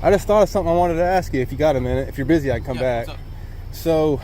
I just thought of something I wanted to ask you if you got a minute. If you're busy, I can come back. So,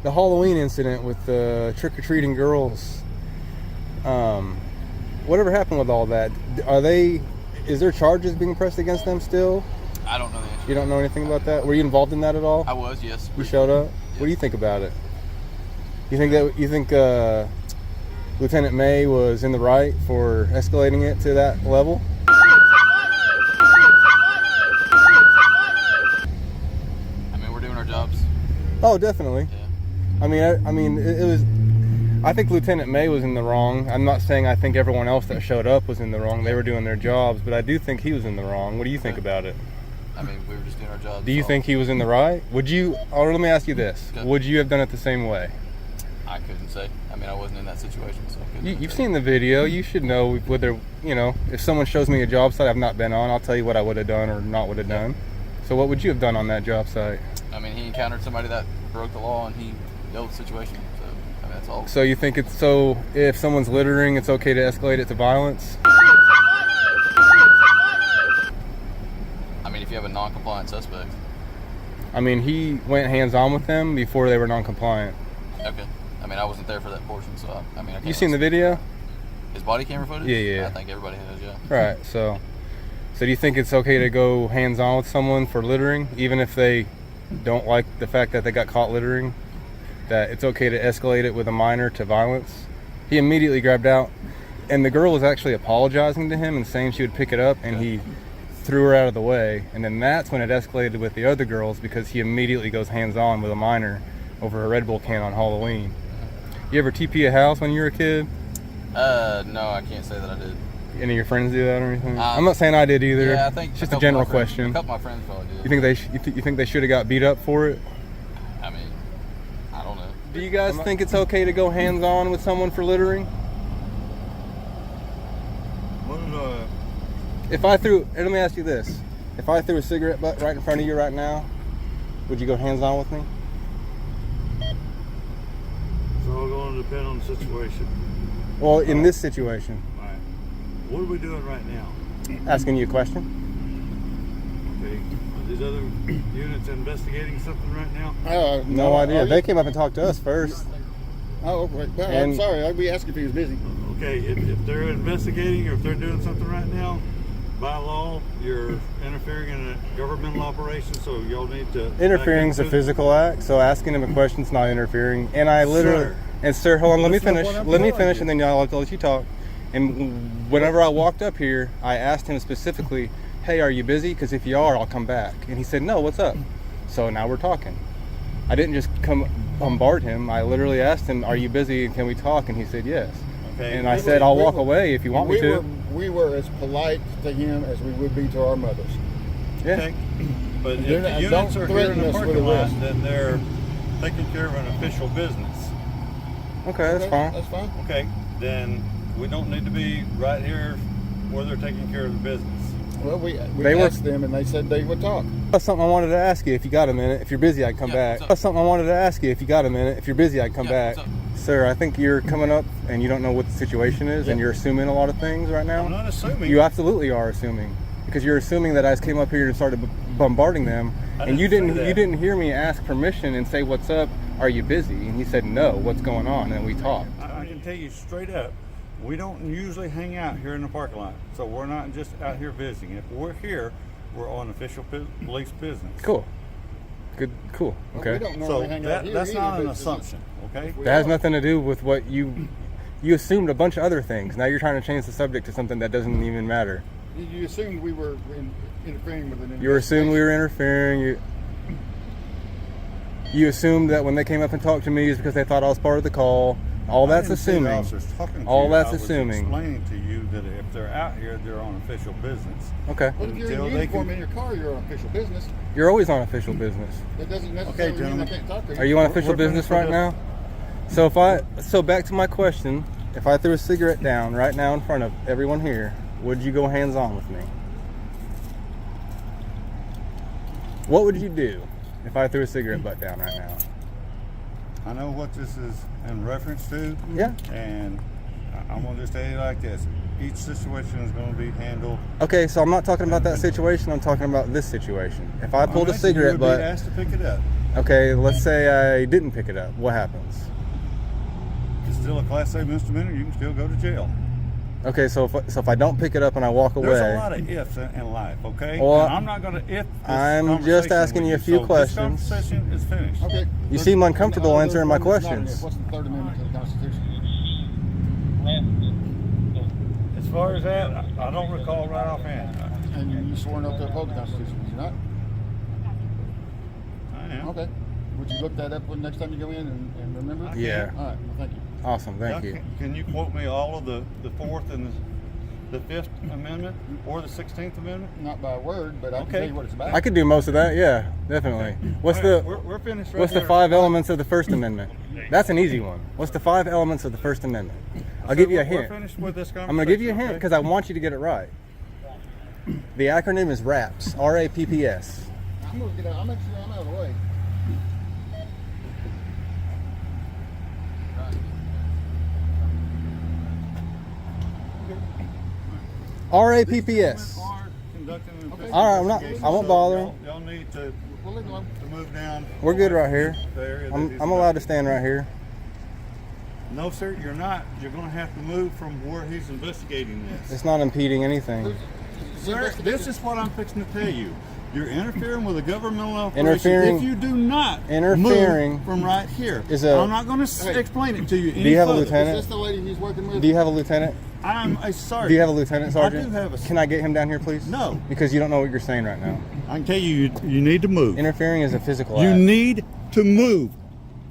the Halloween incident with the trick-or-treating girls, whatever happened with all that? Is there charges being pressed against them still? I don't know the answer. You don't know anything about that? Were you involved in that at all? I was, yes. You showed up? Yeah. What do you think about it? You think Lieutenant May was in the right for escalating it to that level? I mean, we're doing our jobs. Oh, definitely. Yeah. I mean, it was. I think Lieutenant May was in the wrong. I'm not saying I think everyone else that showed up was in the wrong. They were doing their jobs, but I do think he was in the wrong. What do you think about it? I mean, we were just doing our jobs. Do you think he was in the right? Would you? Or let me ask you this: Okay. Would you have done it the same way? I couldn't say. I mean, I wasn't in that situation, so I couldn't. You've seen the video. You should know whether, if someone shows me a job site I've not been on, I'll tell you what I would have done or not would have done. So what would you have done on that job site? I mean, he encountered somebody that broke the law, and he dealt with the situation. So, I mean, that's all. So you think if someone's littering, it's okay to escalate it to violence? I mean, if you have a non-compliant suspect. I mean, he went hands-on with them before they were non-compliant. Okay. I mean, I wasn't there for that portion, so I mean, I can't. You seen the video? His body camera footage? Yeah. I think everybody has, yeah. Right. So do you think it's okay to go hands-on with someone for littering, even if they don't like the fact that they got caught littering? That it's okay to escalate it with a minor to violence? He immediately grabbed out, and the girl was actually apologizing to him and saying she would pick it up, and he threw her out of the way. And then that's when it escalated with the other girls, because he immediately goes hands-on with a minor over a Red Bull can on Halloween. You ever TP a house when you were a kid? No, I can't say that I did. Any of your friends do that or anything? I'm not saying I did either. Yeah, I think it's just a general question. A couple of my friends probably did. You think they should have got beat up for it? I mean, I don't know. Do you guys think it's okay to go hands-on with someone for littering? Let me ask you this: if I threw a cigarette butt right in front of you right now, would you go hands-on with me? It's all going to depend on the situation. Well, in this situation. All right. What are we doing right now? Asking you a question. Okay. Are these other units investigating something right now? No idea. They came up and talked to us first. Oh, wait. Well, I'm sorry. I'd be asking if he was busy. Okay. If they're investigating or if they're doing something right now, by law, you're interfering in a governmental operation, so y'all need to... Interfering is a physical act, so asking him a question is not interfering. And I literally... Sir, hold on, let me finish, and then I'll let you talk. And whenever I walked up here, I asked him specifically, hey, are you busy? Because if you are, I'll come back. And he said, no, what's up? So now we're talking. I didn't just come bombard him. I literally asked him, are you busy and can we talk? And he said, yes. Okay. And I said, I'll walk away if you want me to. We were as polite to him as we would be to our mothers. Yeah. Okay. But if the units are here in the parking lot, then they're taking care of an official business. Okay, that's fine. That's fine. Okay, then we don't need to be right here where they're taking care of the business. Well, we asked them and they said they would talk. That's something I wanted to ask you if you got a minute. If you're busy, I can come back. That's something I wanted to ask you if you got a minute. If you're busy, I can come back. Sir, I think you're coming up and you don't know what the situation is and you're assuming a lot of things right now. I'm not assuming. You absolutely are assuming. Because you're assuming that I just came up here and started bombarding them. And you didn't hear me ask permission and say, what's up? Are you busy? And he said, no, what's going on? And we talked. I can tell you straight up, we don't usually hang out here in the parking lot. So we're not just out here visiting. If we're here, we're on official police business. Cool. Good, cool. Okay. We don't normally hang out here that's either, not an but assumption, okay? That has nothing to do with what you assumed a bunch of other things. Now you're trying to change the subject to something that doesn't even matter. You assumed we were interfering with an investigation. You assumed we were interfering. You assumed that when they came up and talked to me is because they thought I was part of the call. All that's assuming. All that's assuming. Explaining to you that if they're out here, they're on official business. Okay. Well, if you're in uniform in your car, you're on official business. You're always on official business. That doesn't necessarily mean I can't talk to you. Are you on official business right now? So back to my question, if I threw a cigarette down right now in front of everyone here, would you go hands-on with me? What would you do if I threw a cigarette butt down right now? I know what this is in reference to. Yeah. And I'm going to just tell you like this. each situation is going to be handled. Okay, so I'm not talking about that situation. I'm talking about this situation. If I pulled a You cigarette would be butt, asked to pick it up. okay, let's say I didn't pick it up. What happens? It's still a Class A misdemeanor. You can still go to jail. Okay, so if I don't pick it up and I walk away, There's a lot of ifs in life, okay? Well, and I'm not going to if this I'm just conversation asking with you a few so questions. This conversation is finished. Okay. You seem uncomfortable No, answering my there's one questions. that's not an if. What's the Third Amendment to the Constitution? As far as that, I don't recall right offhand. And you sworn up to uphold the Constitution, did you not? I am. Okay. Would you look that up when next time you go in and remember? Yeah. All right. Well, thank you. Awesome, thank Now, you. Can you quote me all of the Fourth and the Fifth Amendment or the 16th Amendment? Not by word, but I can Okay. tell you what it's about. I could do most of that, yeah, definitely. What's All right, the we're finished right what's the here. 5 elements of the First Amendment? That's an easy one. What's the 5 elements of the First Amendment? I'll give you a We're hint. finished with this conversation. I'm going to give you a hint okay? because I want you to get it right. The acronym is RAPS, R-A-P-P-S. I'm gonna get out. I'm out of the way. R-A-P-P-S. Are conducting an Okay. All right, I'm not- investigation, I won't so bother. Y'all need to We'll leave it alone. move down. We're good right here. The area that I'm he's allowed to stand right here. No, sir, you're not. You're going to have to move from where he's investigating this. It's not impeding anything. Sir, this is what I'm fixing to tell you. You're interfering with a governmental operation. Interfering- If you do not interfering move from right here, is a- I'm not going to Hey. explain it to you. Do you have a further. lieutenant? Is this the lady he's working with? Do you have a lieutenant? I'm a sergeant. Do you have a lieutenant, sergeant? I do have a. Can I get him down here, please? No. Because you don't know what you're saying right now. I can tell you, you need to move. Interfering is a physical You act. need to move.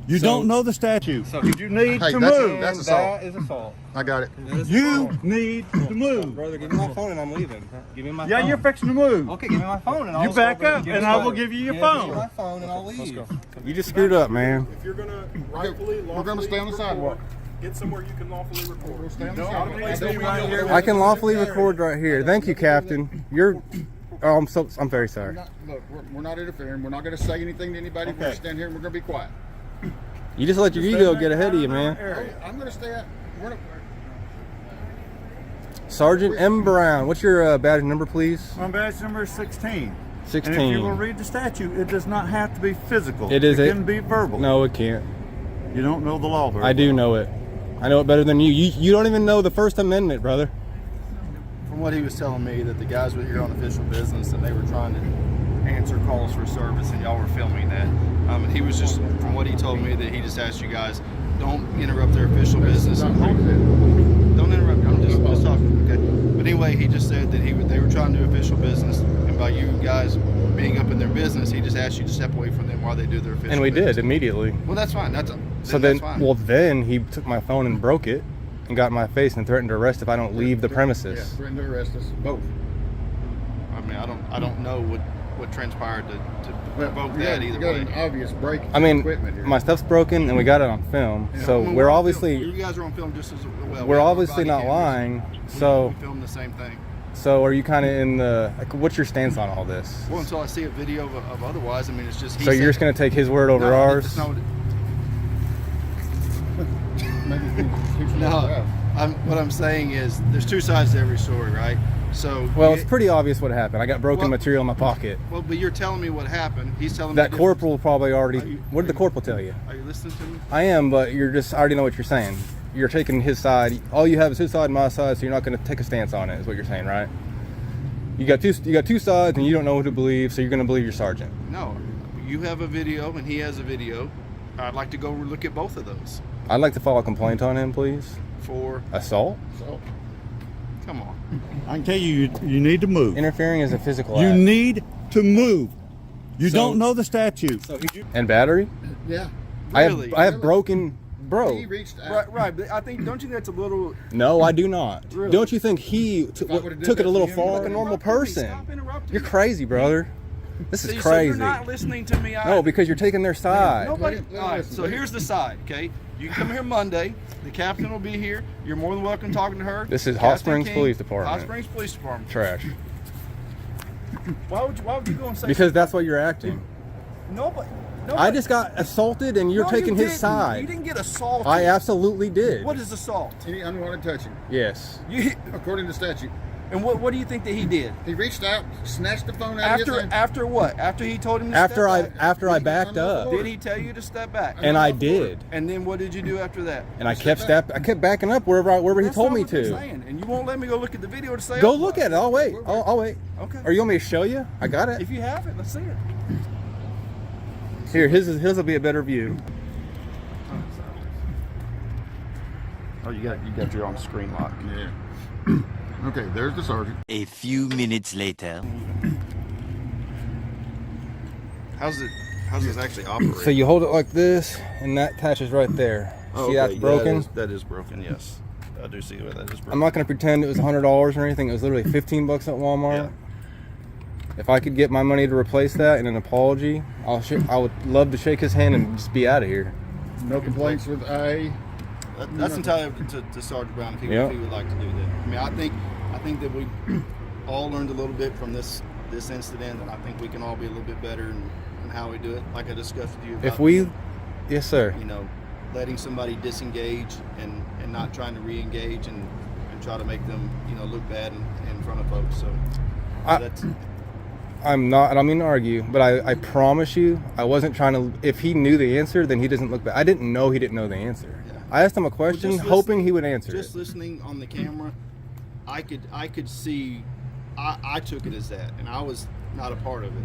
You So- don't know the statute. so- you need Hey, to that's- move. that's assault. That is assault. I got it. You need to move. Brother, give me my phone and I'm leaving. Give me my Yeah, phone. you're fixing to move. Okay, give me my phone and I'll You back stop up Give and me I my- will give you your Give me phone. my phone and I'll leave. You just screwed up, man. If you're gonna We're gonna stay on the sidewalk. get somewhere you can lawfully record. We'll stay on the No, sidewalk. I'm gonna stay right here. I can lawfully record right here. Thank you, Captain. You're. Oh, I'm very sorry. Look, we're not interfering. We're not going to say anything to anybody. We're going Okay. to stand here and we're going to be quiet. You just let your ego get ahead of you, man. I'm going to stay at. We're not, Sergeant M. Brown, what's your badge number, please? My badge number is 16. 16. And if you will read the statute, it does not have to be physical. It is It a- can be verbal. No, it can't. You don't know the law very I do well. know it. I know it better than you. You don't even know the First Amendment, brother. From what he was telling me, that the guys were here on official business and they were trying to answer calls for service, and y'all were filming that. And he was just, from what he told me, that he just asked you guys, don't interrupt their official business. not Don't interrupt. I'm just talking. Okay. But anyway, he just said that they were trying to do official business, and by you guys being up in their business, he just asked you to step away from them while they do their official. And we business. did immediately. Well, that's fine. So that's fine. then he took my phone and broke it and got in my face and threatened to arrest if I don't leave the Yeah, premises. threatened to arrest us both. I mean, I don't know what transpired to provoke you that got, either you got way. an obvious break. I mean, equipment here. my stuff's broken and we got it on film. So I mean, we're on obviously film. You guys are on film just as well. we're We have obviously body not cameras. lying. So We filmed the same thing. so are you kind of in the like, what's your stance on all this? Well, until I see a video of otherwise, I mean, it's just. So you're just gonna take his word over No, ours? it's not what it- Maybe keep some No, out. what I'm saying is there's two sides to every story, right? So Well, you- it's pretty obvious what happened. I got broken Well- material in my pocket. well, but you're telling me what happened. He's telling That me corporal probably already. Are you- What did the corporal tell you? Are you listening to me? I am, but you're just. I already know what you're saying. You're taking his side. All you have is his side and my side, so you're not going to take a stance on it. Is what you're saying, right? You got two sides, and you don't know who to believe, so you're going to believe your sergeant. No, you have a video and he has a video. I'd like to go look at both of those. I'd like to file a complaint on him, please. For Assault. So, come on. I can tell you, you need to move. Interfering is a physical You act. need to move. You So- don't know the statute. And battery. yeah. Really? I have broken. Bro. He reached out. Right, but I think, don't you think that's a little. No, I do not. Really? Don't you think he I would've did took it that a little to him, far? you Like a normal Interrupting me. person. Stop interrupting You're me. crazy, brother. This is See, so crazy. you're not listening to me. No, because you're taking their side. Nobody. Let him All right, listen, so let him- here's the side, okay? You come here Monday. The captain will be here. You're more than welcome talking to her. This is Hot Captain Springs King, Police Department. Hot Springs Police Department. Trash. Why would you go and say? Because that's what you're acting. Nobody. I just got assaulted, and you're No, taking you his didn't. side. You didn't get assaulted. I absolutely did. What is assault? Any unwanted touching, Yes. according to statute. And what do you think that he did? He reached out, snatched the phone out of his hand. After what? After he told him to After step back? after I backed up, Did he tell you to step back? and I did, And then what did you do after that? and I kept backing up wherever he That's told not me what they're to. saying. And you won't let me go look at the video to say. Go look at it. I'll wait. I'll wait. Okay. Or you want me to show you? I got it. If you have it, let's see it. Here, his will be a better view. Oh, you got your on screen lock. Yeah. Okay, there's the sergeant. A few minutes later. How's this actually operate? So you hold it like this, and that attaches right there. Oh, See, okay. that's broken. That is broken. Yes, I do see where that is broken. I'm not going to pretend it was $100 or anything. It was literally 15 bucks at Walmart. Yeah. If I could get my money to replace that and an apology, I would love to shake his hand and just be out of here. No complaints with A. That's entirely up to Sergeant Brown if he would like to do that. I mean, I think that we all learned a little bit from this incident, and I think we can all be a little bit better in how we do it. Like I discussed with you about, Yes, sir. you know, letting somebody disengage and not trying to re-engage and try to make them, you know, look bad in front of folks. So that's. I don't mean to argue, but I promise you, I wasn't trying to. If he knew the answer, then he doesn't look bad. I didn't know he didn't know the answer. Yeah. I asked him a question, Well, just hoping he would answer Just it. listening on the camera, I could see. I took it as that, and I was not a part of it,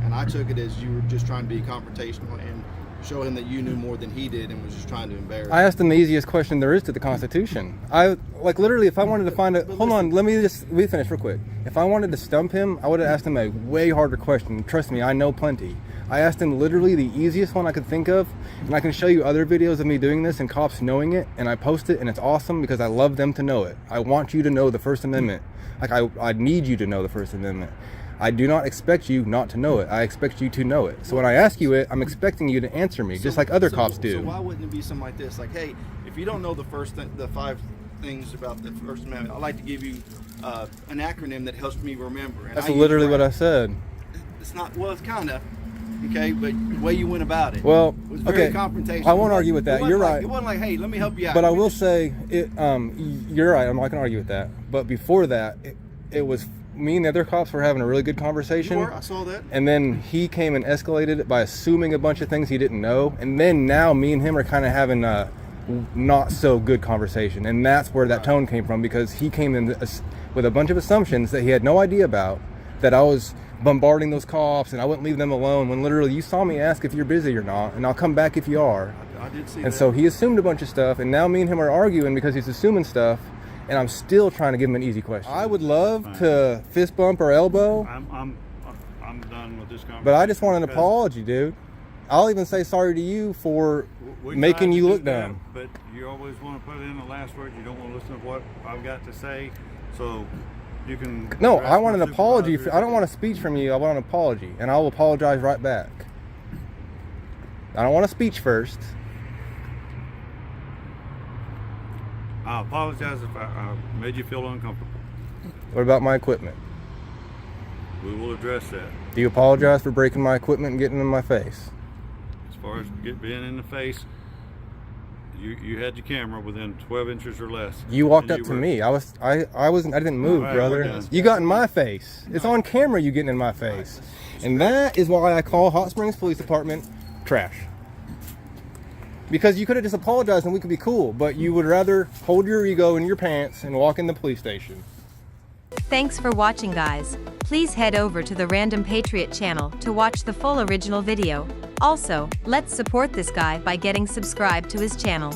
and I took it as you were just trying to be confrontational and show him that you knew more than he did and was just trying to embarrass I him. asked him the easiest question there is to the Constitution. Literally, if I wanted to find a... Hold on, let me finish real quick. If I wanted to stump him, I would have asked him a way harder question. Trust me, I know plenty. I asked him literally the easiest one I could think of, and I can show you other videos of me doing this and cops knowing it, and I post it, and it's awesome because I love them to know it. I want you to know the First Amendment. Like, I need you to know the First Amendment. I do not expect you not to know it. I expect you to know it. So when I ask you it, I'm expecting you to answer me, just like other cops do. So why wouldn't it be something like this? Like, hey, if you don't know the 5 things about the First Amendment, I'd like to give you an acronym that helps me remember. And That's literally what I said. It's not. Well, it's kind of. Okay, but the way you went about it Well, was very okay, confrontational. I won't argue with that. You're right. It wasn't like, hey, let me help you out. But I will say, you're right. I'm not going to argue with that. But before that, it was me and the other cops were having a really good conversation. You were, I saw that. And then he came and escalated it by assuming a bunch of things he didn't know. And then now me and him are kind of having a not so good conversation. And that's where that tone came from, because he came in with a bunch of assumptions that he had no idea about, that I was bombarding those cops and I wouldn't leave them alone, when literally you saw me ask if you're busy or not, and I'll come back if you are. I did see that. And so he assumed a bunch of stuff, and now me and him are arguing because he's assuming stuff, and I'm still trying to give him an easy question. I would love to fist bump or elbow, I'm done with this conversation. but I just want an because apology, dude. I'll even say sorry to you for we making tried you to look do that, dumb. But you always want to put in the last word. You don't want to listen to what I've got to say, so you can. No, address I want an my apology. supervisor. I don't want a speech from you. I want an apology, and I will apologize right back. I don't want a speech first. I apologize if I made you feel uncomfortable. What about my equipment? We will address that. Do you apologize for breaking my equipment and getting in my face? As far as being in the face, you had your camera within 12 inches or less. You walked And up you to were- me. I didn't move, All right, brother. we're done. You got in my face. It's on camera you getting in my face. And that is why I call Hot Springs Police Department trash. Because you could have just apologized and we could be cool, but you would rather hold your ego in your pants and walk in the police station. Thanks for watching, guys. Please head over to the Random Patriot channel to watch the full original video. Also, let's support this guy by getting subscribed to his channel.